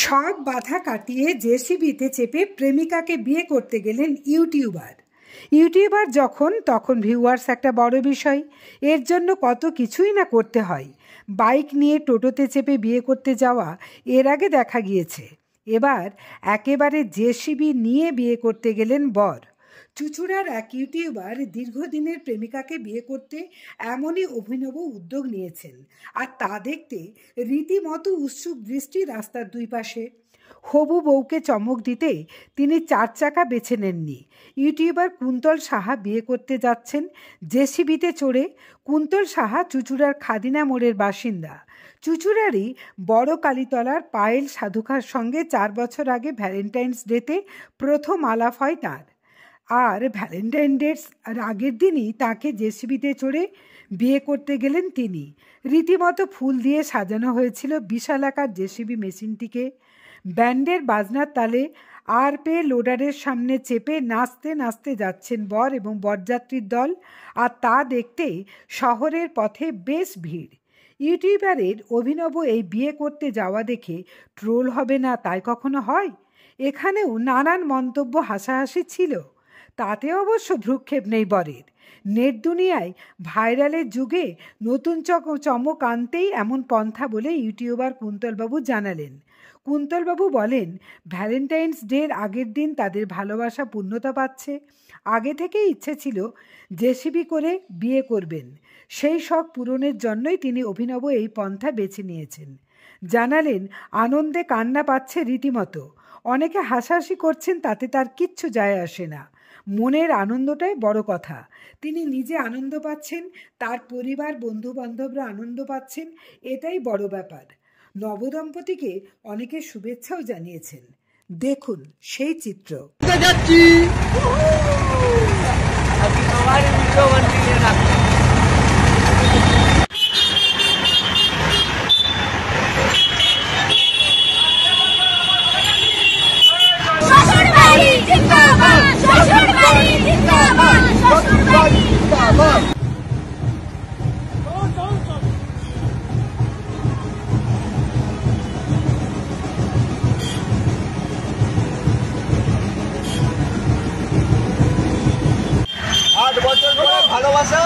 সব বাধা কাটিয়ে জেসিবিতে চেপে প্রেমিকাকে বিয়ে করতে গেলেন ইউটিউবার তখন ভিউয়ার্স একটা বড় বিষয়। এর জন্য কত কিছুই না করতে হয়। বাইক নিয়ে টোটোতে চেপে বিয়ে করতে যাওয়া এর আগে দেখা গিয়েছে। এবার একেবারে জেসিবি নিয়ে বিয়ে করতে গেলেন বর। চুঁচুড়ার এক ইউটিউবার দীর্ঘদিনের প্রেমিকাকে বিয়ে করতে এমনই অভিনব উদ্যোগ নিয়েছেন, আর তা দেখতে রীতিমতো উৎসুক দৃষ্টি রাস্তার দুই পাশে। হবু বউকে চমক দিতে তিনি 4 চাকা বেছে নেননি। ইউটিউবার কুন্তল সাহা বিয়ে করতে যাচ্ছেন জেসিবিতে চড়ে। কুন্তল সাহা চুঁচুড়ার খাদিনা মোড়ের বাসিন্দা। চুঁচুড়ারই বড় কালীতলার পায়েল সাধুখার সঙ্গে 4 বছর আগে ভ্যালেন্টাইন্স ডেতে প্রথম আলাপ হয় তার। আর ভ্যালেন্টাইন ডের আগের দিনই তাকে জেসিবিতে চড়ে বিয়ে করতে গেলেন তিনি। রীতিমতো ফুল দিয়ে সাজানো হয়েছিল বিশালাকার জেসিবি মেশিনটিকে। ব্যান্ডের বাজনার তালে আর পে লোডারের সামনে চেপে নাচতে নাচতে যাচ্ছেন বর এবং বরযাত্রীর দল। আর তা দেখতে শহরের পথে বেশ ভিড়। ইউটিউবারের অভিনব এই বিয়ে করতে যাওয়া দেখে ট্রোল হবে না তাই কখনো হয়? এখানেও নানান মন্তব্য হাসাহাসি ছিল, তাতে অবশ্য ভ্রুক্ষেপ নেই বরের। নেট দুনিয়ায় ভাইরালের যুগে নতুন চমক আনতেই এমন পন্থা বলে ইউটিউবার কুন্তলবাবু জানালেন। কুন্তলবাবু বলেন, ভ্যালেন্টাইন্স ডের আগের দিন তাদের ভালোবাসা পূর্ণতা পাচ্ছে। আগে থেকেই ইচ্ছে ছিল জেসিবি করে বিয়ে করবেন। সেই শখ পূরণের জন্যই তিনি অভিনব এই পন্থা বেছে নিয়েছেন। জানালেন, আনন্দে কান্না পাচ্ছে রীতিমতো। অনেকে হাসাহাসি করছেন, তাতে তার কিচ্ছু যায় আসে না। মনের আনন্দটাই বড় কথা। তিনি নিজে আনন্দ পাচ্ছেন, তার পরিবার বন্ধু বান্ধবরা আনন্দ পাচ্ছেন, এটাই বড় ব্যাপার। নবদম্পতিকে অনেকে শুভেচ্ছাও জানিয়েছেন। দেখুন সেই চিত্র। ভালোবাসা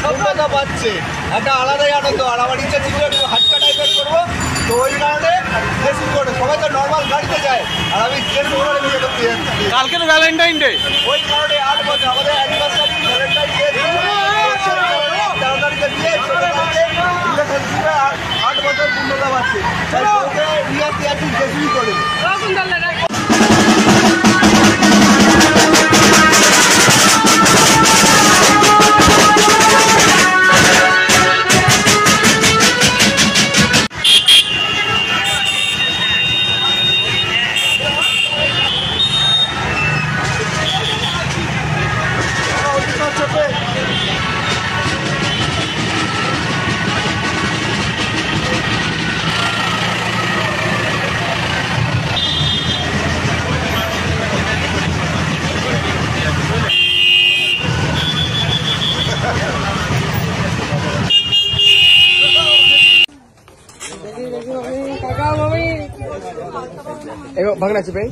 সব কথা পাচ্ছে, একটা আলাদাই আনন্দ। আর আমার ইচ্ছা ছিল একটু হাটকা টাইপের করবো, তো ওই কারণে জেসিবি করে। সবাই তো নর্মাল গাড়িতে যায়, আর আমি জেসিবি করে বিয়ে করতে যাচ্ছি। কালকে তো ভ্যালেন্টাইন ডে, ওই কারণে 8 বছর আমাদের অ্যানিভার্সারি ভ্যালেন্টাইন ডে 13 তারিখে বিয়ে, 14 তারিখে রিলেশনশিপে 8 বছর পূর্ণতা পাচ্ছে। তাই ওকে নিয়ে আসছি জেসিবি করে। ভাগনা আছে ভাই।